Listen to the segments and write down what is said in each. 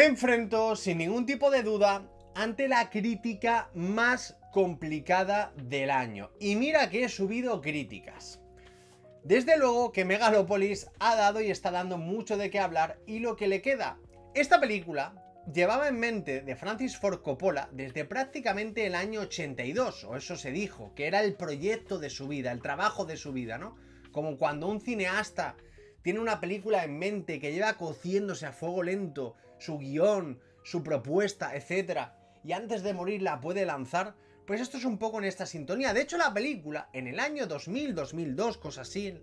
enfrento sin ningún tipo de duda ante la crítica más complicada del año. Y mira que he subido críticas. Desde luego que Megalopolis ha dado y está dando mucho de qué hablar, y lo que le queda. Esta película llevaba en mente de Francis Ford Coppola desde prácticamente el año 82, o eso se dijo, que era el proyecto de su vida, el trabajo de su vida, ¿no? Como cuando un cineasta tiene una película en mente que lleva cociéndose a fuego lento, su guión, su propuesta, etc., y antes de morir la puede lanzar. Pues esto es un poco en esta sintonía. De hecho, la película, en el año 2000, 2002, cosas así,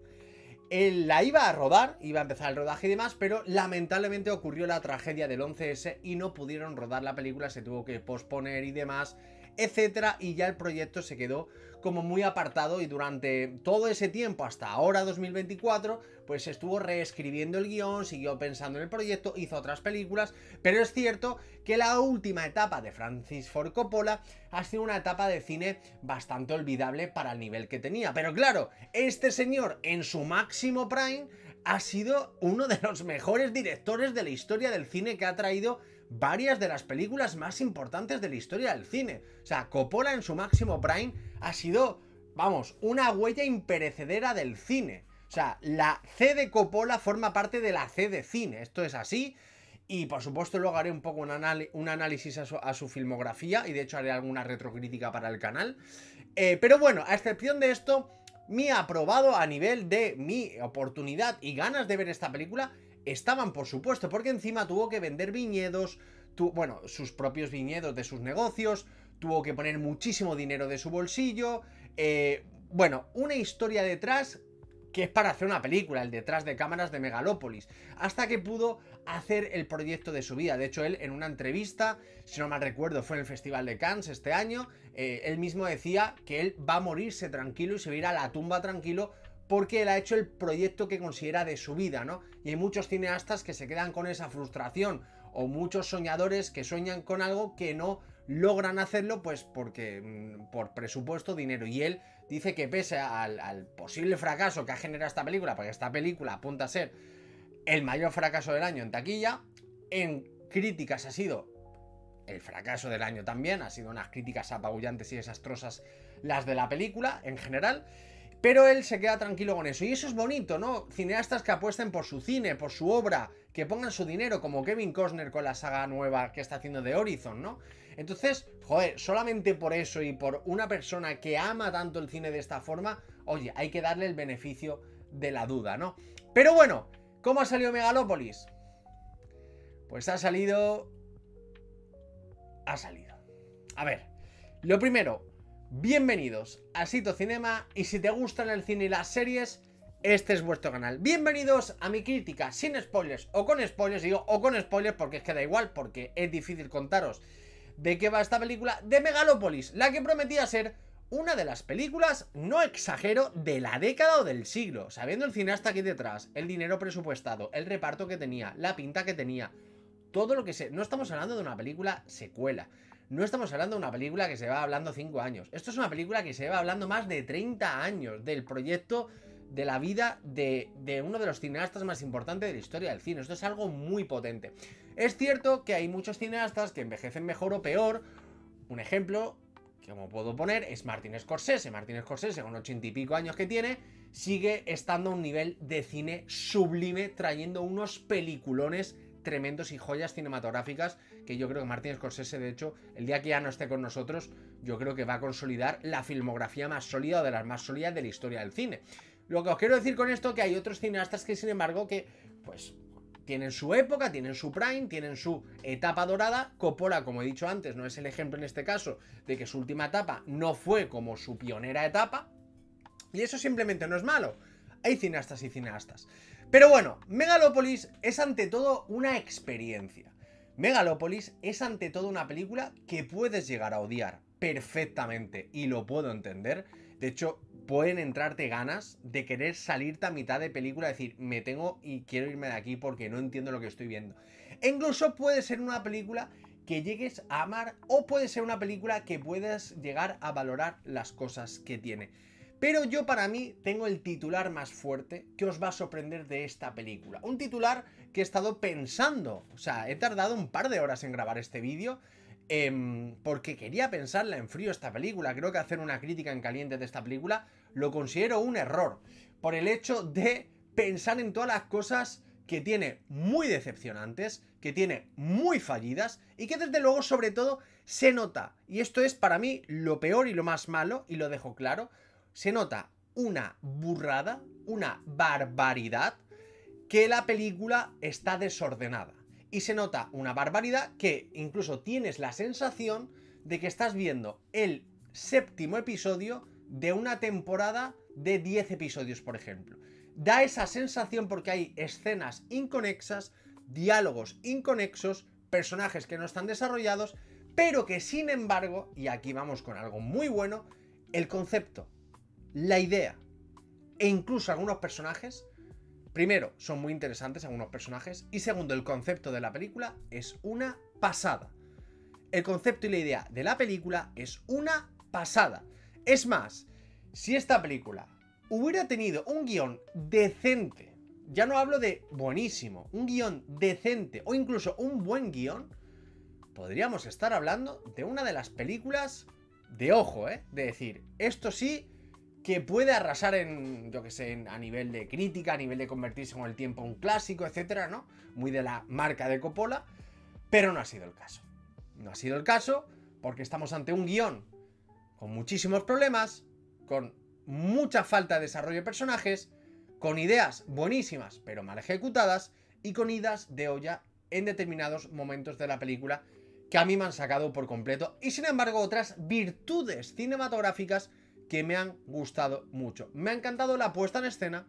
la iba a rodar, iba a empezar el rodaje y demás, pero lamentablemente ocurrió la tragedia del 11S y no pudieron rodar la película, se tuvo que posponer y demás, etcétera, y ya el proyecto se quedó como muy apartado, y durante todo ese tiempo, hasta ahora 2024, pues estuvo reescribiendo el guión, siguió pensando en el proyecto, hizo otras películas, pero es cierto que la última etapa de Francis Ford Coppola ha sido una etapa de cine bastante olvidable para el nivel que tenía. Pero claro, este señor en su máximo prime ha sido uno de los mejores directores de la historia del cine, que ha traído varias de las películas más importantes de la historia del cine. O sea, Coppola en su máximo prime ha sido, vamos, una huella imperecedera del cine. O sea, la C de Coppola forma parte de la C de cine. Esto es así. Y por supuesto luego haré un poco un análisis a su filmografía, y de hecho haré alguna retrocrítica para el canal. Pero bueno, a excepción de esto, mi aprobado a nivel de mi oportunidad y ganas de ver esta película estaban, por supuesto, porque encima tuvo que vender viñedos, bueno, sus propios viñedos de sus negocios, tuvo que poner muchísimo dinero de su bolsillo, bueno, una historia detrás que es para hacer una película, el detrás de cámaras de Megalopolis, hasta que pudo hacer el proyecto de su vida. De hecho, él en una entrevista, si no mal recuerdo, fue en el Festival de Cannes este año, él mismo decía que él va a morirse tranquilo y se va a ir a la tumba tranquilo, porque él ha hecho el proyecto que considera de su vida, ¿no? Y hay muchos cineastas que se quedan con esa frustración, o muchos soñadores que sueñan con algo que no logran hacerlo, pues porque por presupuesto, dinero. Y él dice que pese al posible fracaso que ha generado esta película, porque esta película apunta a ser el mayor fracaso del año en taquilla, en críticas ha sido el fracaso del año también, ha sido unas críticas apabullantes y desastrosas las de la película en general, pero él se queda tranquilo con eso. Y eso es bonito, ¿no? Cineastas que apuesten por su cine, por su obra, que pongan su dinero, como Kevin Costner con la saga nueva que está haciendo de Horizon, ¿no? Entonces, joder, solamente por eso y por una persona que ama tanto el cine de esta forma, oye, hay que darle el beneficio de la duda, ¿no? Pero bueno, ¿cómo ha salido Megalopolis? Pues ha salido... A ver, lo primero, bienvenidos a Sito Cinema, y si te gustan el cine y las series, este es vuestro canal. Bienvenidos a mi crítica sin spoilers o con spoilers, digo o con spoilers porque es que da igual, porque es difícil contaros de qué va esta película de Megalopolis, la que prometía ser una de las películas, no exagero, de la década o del siglo. Sabiendo el cineasta aquí detrás, el dinero presupuestado, el reparto que tenía, la pinta que tenía, todo lo que sé. No estamos hablando de una película secuela, no estamos hablando de una película que se va hablando 5 años. Esto es una película que se va hablando más de 30 años del proyecto, de la vida de uno de los cineastas más importantes de la historia del cine. Esto es algo muy potente. Es cierto que hay muchos cineastas que envejecen mejor o peor. Un ejemplo, como puedo poner, es Martin Scorsese. Martin Scorsese, con 80 y pico años que tiene, sigue estando a un nivel de cine sublime, trayendo unos peliculones tremendos y joyas cinematográficas que yo creo que Martin Scorsese, de hecho, el día que ya no esté con nosotros, yo creo que va a consolidar la filmografía más sólida, o de las más sólidas de la historia del cine. Lo que os quiero decir con esto, que hay otros cineastas que, sin embargo, que pues tienen su época, tienen su prime, tienen su etapa dorada. Coppola, como he dicho antes, no es el ejemplo en este caso de que su última etapa no fue como su pionera etapa, y eso simplemente no es malo. Hay cineastas y cineastas. Pero bueno, Megalopolis es ante todo una experiencia. Megalopolis es ante todo una película que puedes llegar a odiar perfectamente, y lo puedo entender. De hecho, pueden entrarte ganas de querer salirte a mitad de película, decir, me tengo y quiero irme de aquí porque no entiendo lo que estoy viendo. E incluso puede ser una película que llegues a amar, o puede ser una película que puedas llegar a valorar las cosas que tiene. Pero yo para mí tengo el titular más fuerte que os va a sorprender de esta película. Un titular que he estado pensando, o sea, he tardado un par de horas en grabar este vídeo porque quería pensarla en frío esta película. Creo que hacer una crítica en caliente de esta película lo considero un error, por el hecho de pensar en todas las cosas que tiene muy decepcionantes, que tiene muy fallidas y que desde luego sobre todo se nota, y esto es para mí lo peor y lo más malo, y lo dejo claro, se nota una burrada, una barbaridad, que la película está desordenada. Y se nota una barbaridad que incluso tienes la sensación de que estás viendo el 7º episodio de una temporada de 10 episodios, por ejemplo. Da esa sensación porque hay escenas inconexas, diálogos inconexos, personajes que no están desarrollados, pero que sin embargo, y aquí vamos con algo muy bueno, el concepto, la idea e incluso algunos personajes, primero, son muy interesantes algunos personajes, y segundo, el concepto de la película es una pasada. El concepto y la idea de la película es una pasada. Es más, si esta película hubiera tenido un guión decente, ya no hablo de buenísimo, un guión decente o incluso un buen guión, podríamos estar hablando de una de las películas de ojo, de decir, esto sí que puede arrasar en, yo que sé, a nivel de crítica, a nivel de convertirse con el tiempo en un clásico, etcétera, ¿no? Muy de la marca de Coppola, pero no ha sido el caso. No ha sido el caso porque estamos ante un guión con muchísimos problemas, con mucha falta de desarrollo de personajes, con ideas buenísimas pero mal ejecutadas y con idas de olla en determinados momentos de la película que a mí me han sacado por completo, y sin embargo otras virtudes cinematográficas que me han gustado mucho. Me ha encantado la puesta en escena,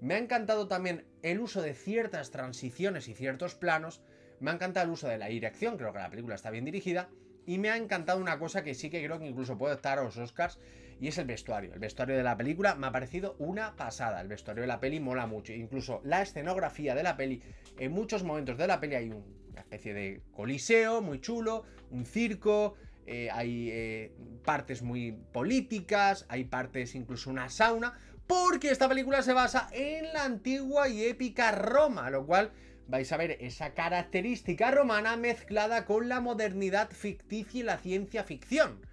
me ha encantado también el uso de ciertas transiciones y ciertos planos, me ha encantado el uso de la dirección, creo que la película está bien dirigida, y me ha encantado una cosa que sí que creo que incluso puede estar a los Oscars, y es el vestuario. El vestuario de la película me ha parecido una pasada, el vestuario de la peli mola mucho, incluso la escenografía de la peli, en muchos momentos de la peli hay una especie de coliseo muy chulo, un circo, hay partes muy políticas, hay partes incluso una sauna, porque esta película se basa en la antigua y épica Roma, lo cual vais a ver esa característica romana mezclada con la modernidad ficticia y la ciencia ficción.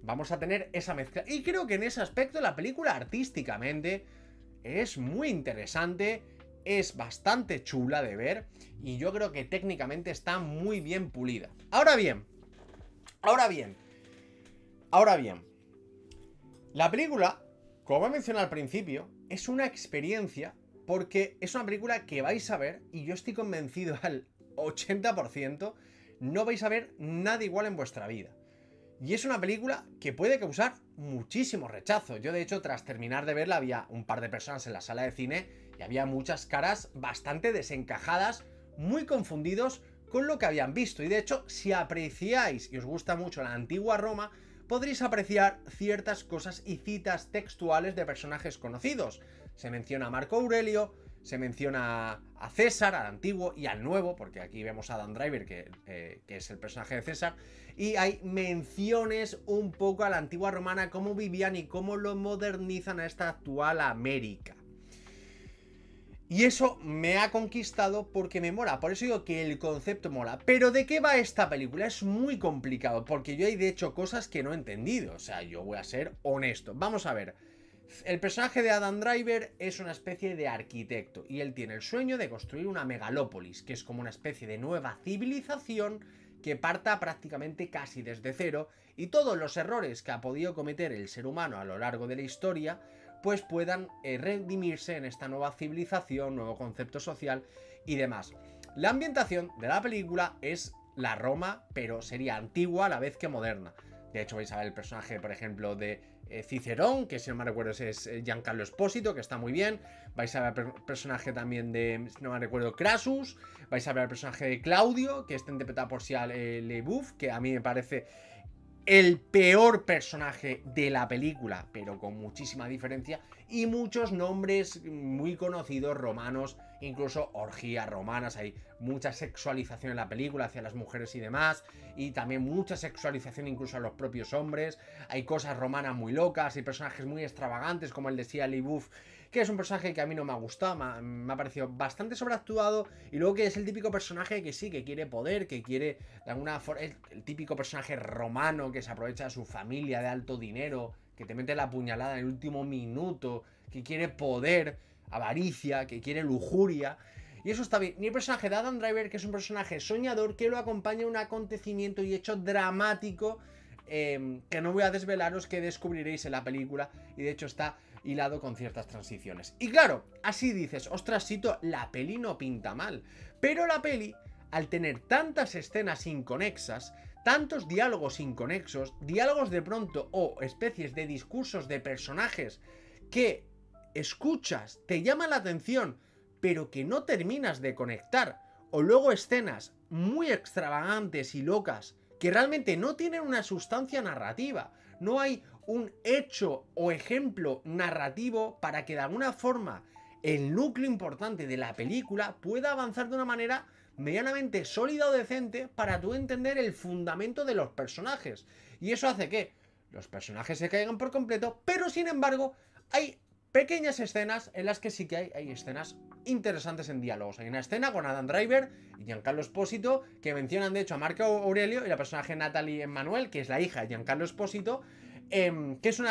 Vamos a tener esa mezcla, y creo que en ese aspecto la película artísticamente es muy interesante, es bastante chula de ver, y yo creo que técnicamente está muy bien pulida. Ahora bien, la película, como he mencionado al principio, es una experiencia porque es una película que vais a ver, y yo estoy convencido al 80%, no vais a ver nada igual en vuestra vida. Y es una película que puede causar muchísimo rechazo. Yo, de hecho, tras terminar de verla, había un par de personas en la sala de cine y había muchas caras bastante desencajadas, muy confundidos con lo que habían visto. Y de hecho, si apreciáis y os gusta mucho la antigua Roma, podréis apreciar ciertas cosas y citas textuales de personajes conocidos. Se menciona a Marco Aurelio, se menciona a César, al antiguo y al nuevo, porque aquí vemos a Adam Driver, que es el personaje de César, y hay menciones un poco a la antigua romana, cómo vivían y cómo lo modernizan a esta actual América. Y eso me ha conquistado porque me mola, por eso digo que el concepto mola. Pero ¿de qué va esta película? Es muy complicado, porque yo hay de hecho cosas que no he entendido, o sea, yo voy a ser honesto. Vamos a ver. El personaje de Adam Driver es una especie de arquitecto y él tiene el sueño de construir una megalópolis, que es como una especie de nueva civilización que parta prácticamente casi desde cero, y todos los errores que ha podido cometer el ser humano a lo largo de la historia pues puedan redimirse en esta nueva civilización, nuevo concepto social y demás. La ambientación de la película es la Roma, pero sería antigua a la vez que moderna. De hecho, vais a ver el personaje, por ejemplo, de Cicerón, que si no me recuerdo es Giancarlo Espósito, que está muy bien. Vais a ver el personaje también de, si no me recuerdo, Crassus. Vais a ver el personaje de Claudio, que está interpretado por Shia LaBeouf, que a mí me parece el peor personaje de la película, pero con muchísima diferencia. Y muchos nombres muy conocidos romanos incluso orgías romanas, hay mucha sexualización en la película hacia las mujeres y demás, y también mucha sexualización incluso a los propios hombres, hay cosas romanas muy locas, hay personajes muy extravagantes como el de Shia LaBeouf, que es un personaje que a mí no me ha gustado, me ha parecido bastante sobreactuado, y luego que es el típico personaje que sí, que quiere poder, que quiere de alguna forma, el típico personaje romano que se aprovecha de su familia de alto dinero, que te mete la puñalada en el último minuto, que quiere poder, avaricia, que quiere lujuria. Y eso está bien. Ni el personaje de Adam Driver, que es un personaje soñador, que lo acompaña a un acontecimiento y hecho dramático, que no voy a desvelaros, que descubriréis en la película. Y de hecho está hilado con ciertas transiciones. Y claro, así dices, ostras, Sito, la peli no pinta mal. Pero la peli, al tener tantas escenas inconexas, tantos diálogos inconexos, diálogos de pronto o especies de discursos de personajes que escuchas, te llama la atención, pero que no terminas de conectar, o luego escenas muy extravagantes y locas que realmente no tienen una sustancia narrativa, no hay un hecho o ejemplo narrativo para que de alguna forma el núcleo importante de la película pueda avanzar de una manera medianamente sólida o decente para tú entender el fundamento de los personajes. Y eso hace que los personajes se caigan por completo, pero sin embargo hay pequeñas escenas en las que sí que hay escenas interesantes en diálogos. Hay una escena con Adam Driver y Giancarlo Esposito que mencionan de hecho a Marco Aurelio y la personaje Natalie Emmanuel, que es la hija de Giancarlo Esposito, que es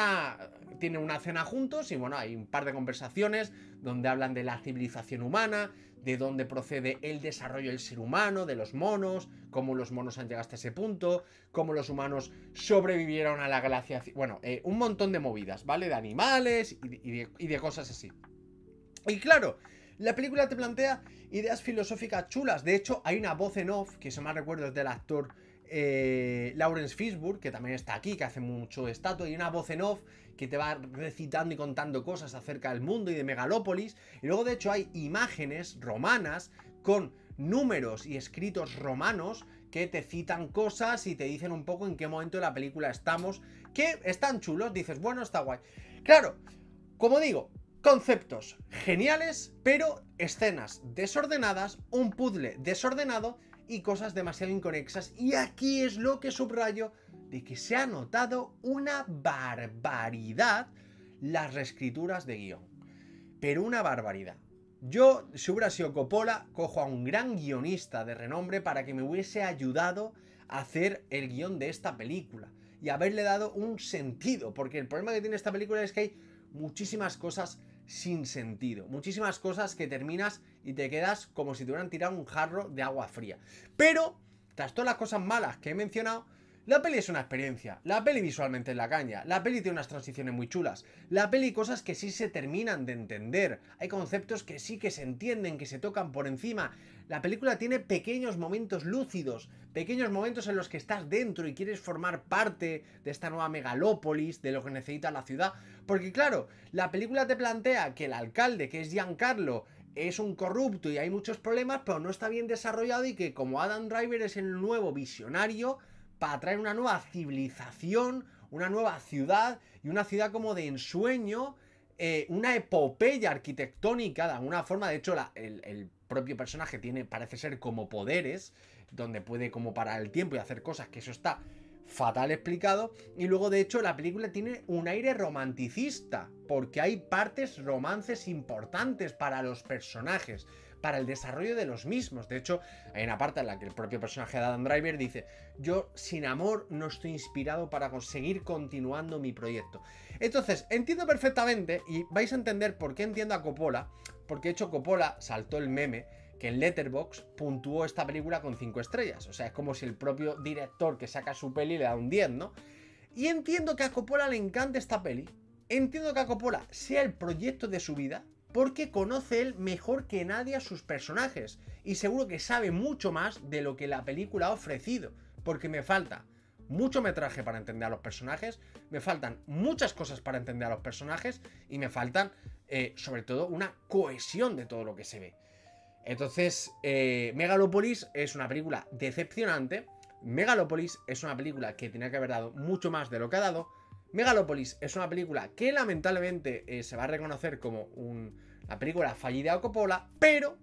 tiene una cena juntos y bueno, hay un par de conversaciones donde hablan de la civilización humana, de dónde procede el desarrollo del ser humano, de los monos, cómo los monos han llegado hasta ese punto, cómo los humanos sobrevivieron a la glaciación, bueno, un montón de movidas, ¿vale? De animales y de cosas así. Y claro, la película te plantea ideas filosóficas chulas. De hecho, hay una voz en off, que si más recuerdo es del actor Lawrence Fishburne, que también está aquí, que hace mucho estatua, y una voz en off que te va recitando y contando cosas acerca del mundo y de Megalópolis. Y luego de hecho hay imágenes romanas con números y escritos romanos que te citan cosas y te dicen un poco en qué momento de la película estamos, que están chulos, dices, bueno, está guay. Claro, como digo, conceptos geniales, pero escenas desordenadas, un puzzle desordenado y cosas demasiado inconexas. Y aquí es lo que subrayo, de que se ha notado una barbaridad las reescrituras de guión. Pero una barbaridad. Yo, si hubiera sido Coppola, cojo a un gran guionista de renombre para que me hubiese ayudado a hacer el guión de esta película y haberle dado un sentido, porque el problema que tiene esta película es que hay muchísimas cosas sin sentido, muchísimas cosas que terminas y te quedas como si te hubieran tirado un jarro de agua fría. Pero, tras todas las cosas malas que he mencionado, la peli es una experiencia, la peli visualmente es la caña, la peli tiene unas transiciones muy chulas, la peli cosas que sí se terminan de entender, hay conceptos que sí que se entienden, que se tocan por encima, la película tiene pequeños momentos lúcidos, pequeños momentos en los que estás dentro y quieres formar parte de esta nueva megalópolis, de lo que necesita la ciudad, porque claro, la película te plantea que el alcalde, que es Giancarlo, es un corrupto y hay muchos problemas, pero no está bien desarrollado y que como Adam Driver es el nuevo visionario, para traer una nueva civilización, una nueva ciudad y una ciudad como de ensueño, una epopeya arquitectónica de alguna forma. De hecho, el propio personaje parece ser como poderes, donde puede como parar el tiempo y hacer cosas, que eso está fatal explicado. Y luego de hecho la película tiene un aire romanticista, porque hay partes romances importantes para los personajes, para el desarrollo de los mismos. De hecho, hay una parte en la que el propio personaje de Adam Driver dice: yo sin amor no estoy inspirado para conseguir continuando mi proyecto. Entonces, entiendo perfectamente, y vais a entender por qué entiendo a Coppola, porque de hecho Coppola saltó el meme que en Letterboxd puntuó esta película con 5 estrellas. O sea, es como si el propio director que saca su peli le da un 10, ¿no? Y entiendo que a Coppola le encante esta peli, entiendo que a Coppola sea el proyecto de su vida, porque conoce él mejor que nadie a sus personajes y seguro que sabe mucho más de lo que la película ha ofrecido, porque me falta mucho metraje para entender a los personajes, me faltan muchas cosas para entender a los personajes y me faltan sobre todo una cohesión de todo lo que se ve. Entonces, Megalopolis es una película decepcionante, Megalopolis es una película que tenía que haber dado mucho más de lo que ha dado, Megalopolis es una película que lamentablemente se va a reconocer como un la película fallida de Coppola, pero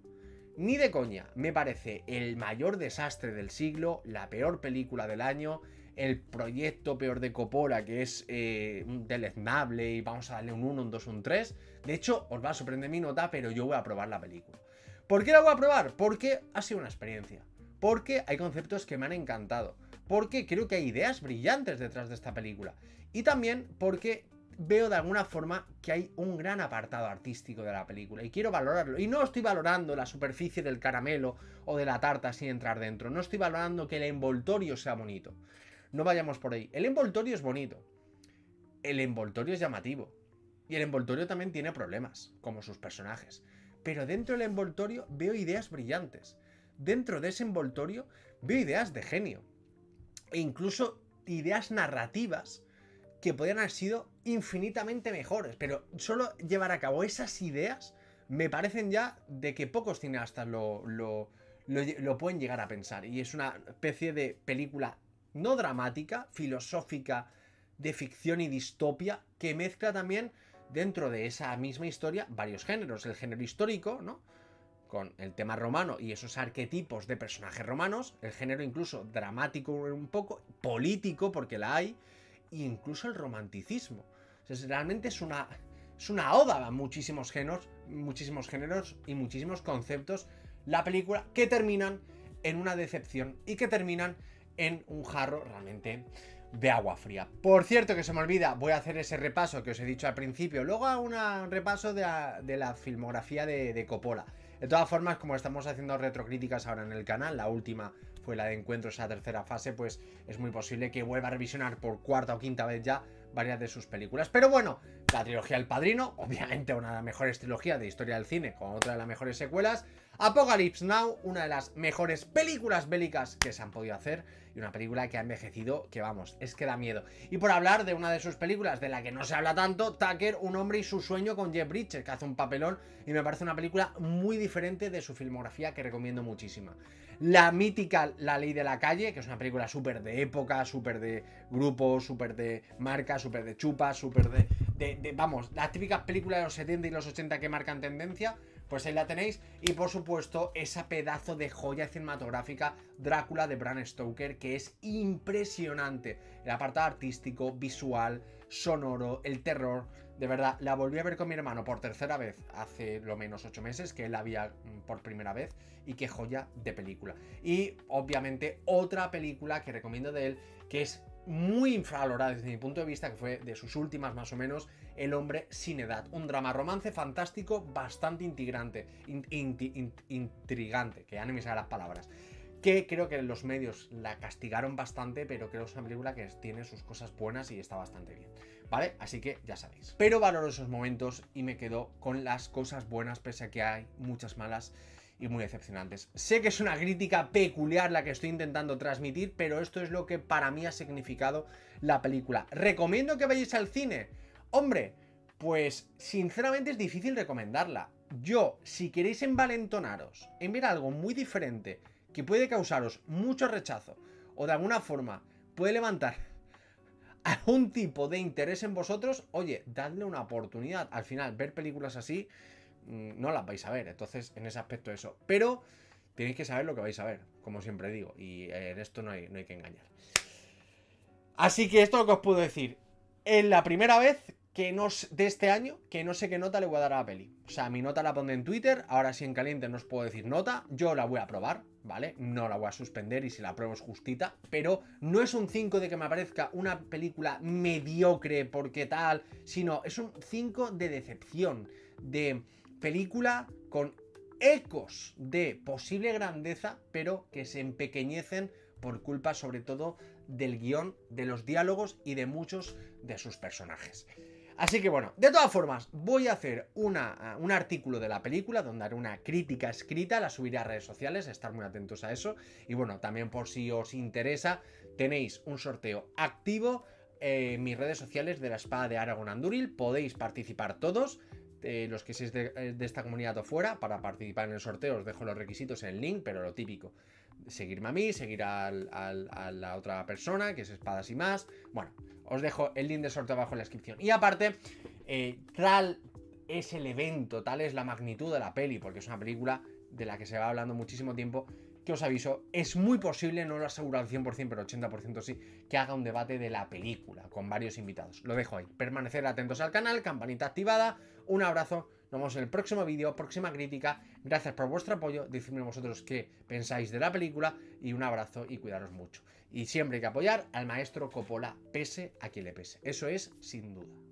ni de coña me parece el mayor desastre del siglo, la peor película del año, el proyecto peor de Coppola, que es deleznable y vamos a darle un 1, un 2, un 3. De hecho, os va a sorprender mi nota, pero yo voy a probar la película. ¿Por qué la voy a probar? Porque ha sido una experiencia. Porque hay conceptos que me han encantado. Porque creo que hay ideas brillantes detrás de esta película. Y también porque veo de alguna forma que hay un gran apartado artístico de la película y quiero valorarlo. Y no estoy valorando la superficie del caramelo o de la tarta sin entrar dentro. No estoy valorando que el envoltorio sea bonito. No vayamos por ahí. El envoltorio es bonito. El envoltorio es llamativo. Y el envoltorio también tiene problemas, como sus personajes. Pero dentro del envoltorio veo ideas brillantes. Dentro de ese envoltorio veo ideas de genio. E incluso ideas narrativas que podrían haber sido infinitamente mejores. Pero solo llevar a cabo esas ideas me parecen ya de que pocos cineastas lo pueden llegar a pensar. Y es una especie de película no dramática, filosófica, de ficción y distopia, que mezcla también dentro de esa misma historia varios géneros. El género histórico, ¿no?, con el tema romano y esos arquetipos de personajes romanos, el género incluso dramático un poco, político porque la hay, e incluso el romanticismo. O sea, realmente es una oda a muchísimos géneros y muchísimos conceptos, la película, que terminan en una decepción y que terminan en un jarro realmente de agua fría. Por cierto, que se me olvida, voy a hacer ese repaso que os he dicho al principio, luego hago un repaso de la filmografía de Coppola. De todas formas, como estamos haciendo retrocríticas ahora en el canal, la última fue la de Encuentros a la tercera fase, pues es muy posible que vuelva a revisionar por cuarta o quinta vez ya varias de sus películas. Pero bueno, la trilogía El Padrino, obviamente una de las mejores trilogías de historia del cine, con otra de las mejores secuelas. Apocalypse Now, una de las mejores películas bélicas que se han podido hacer, y una película que ha envejecido, que vamos, es que da miedo. Y por hablar de una de sus películas de la que no se habla tanto, Tucker, un hombre y su sueño, con Jeff Bridges, que hace un papelón y me parece una película muy diferente de su filmografía, que recomiendo muchísima. La mítica La Ley de la Calle, que es una película súper de época, súper de grupo, súper de marca, súper de chupa, súper vamos, las típicas películas de los 70 y los 80 que marcan tendencia, pues ahí la tenéis. Y por supuesto, esa pedazo de joya cinematográfica, Drácula, de Bram Stoker, que es impresionante. El apartado artístico, visual, sonoro, el terror. De verdad, la volví a ver con mi hermano por tercera vez hace lo menos 8 meses, que él la veía por primera vez, y qué joya de película. Y obviamente otra película que recomiendo de él, que es muy infravalorada desde mi punto de vista, que fue de sus últimas más o menos, El hombre sin edad, un drama romance fantástico bastante intrigante, que ya no me salen las palabras, que creo que los medios la castigaron bastante, pero creo que es una película que tiene sus cosas buenas y está bastante bien, ¿vale? Así que ya sabéis. Pero valoro esos momentos y me quedo con las cosas buenas, pese a que hay muchas malas y muy decepcionantes. Sé que es una crítica peculiar la que estoy intentando transmitir, pero esto es lo que para mí ha significado la película. ¿Recomiendo que vayáis al cine? Hombre, pues sinceramente es difícil recomendarla. Yo, si queréis envalentonaros en ver algo muy diferente, que puede causaros mucho rechazo, o de alguna forma puede levantar algún tipo de interés en vosotros, oye, dadle una oportunidad. Al final, ver películas así no las vais a ver, entonces en ese aspecto eso. Pero tenéis que saber lo que vais a ver, como siempre digo, y en esto no hay que engañar. Así que esto es lo que os puedo decir. Es la primera vez que de este año que no sé qué nota le voy a dar a la peli. O sea, mi nota la pondré en Twitter. Ahora sí, en caliente no os puedo decir nota. Yo la voy a probar, ¿vale? No la voy a suspender, y si la pruebo es justita. Pero no es un 5 de que me parezca una película mediocre porque tal, sino es un 5 de decepción, de película con ecos de posible grandeza, pero que se empequeñecen por culpa sobre todo del guión, de los diálogos y de muchos de sus personajes. Así que bueno, de todas formas, voy a hacer un artículo de la película donde haré una crítica escrita, la subiré a redes sociales, estar muy atentos a eso. Y bueno, también por si os interesa, tenéis un sorteo activo en mis redes sociales de la espada de Aragorn Andúril. Podéis participar todos, los que seáis de esta comunidad o fuera. Para participar en el sorteo os dejo los requisitos en el link, pero lo típico: seguirme a mí, seguir a la otra persona, que es Espadas y Más. Bueno, os dejo el link de sorteo abajo en la descripción. Y aparte, es el evento, tal es la magnitud de la peli, porque es una película de la que se va hablando muchísimo tiempo, que os aviso, es muy posible, no lo aseguro al 100%, pero 80% sí, que haga un debate de la película con varios invitados. Lo dejo ahí. Permanecer atentos al canal, campanita activada, un abrazo, nos vemos en el próximo vídeo, próxima crítica. Gracias por vuestro apoyo, decidme vosotros qué pensáis de la película y un abrazo y cuidaros mucho. Y siempre hay que apoyar al maestro Coppola, pese a quien le pese. Eso es sin duda.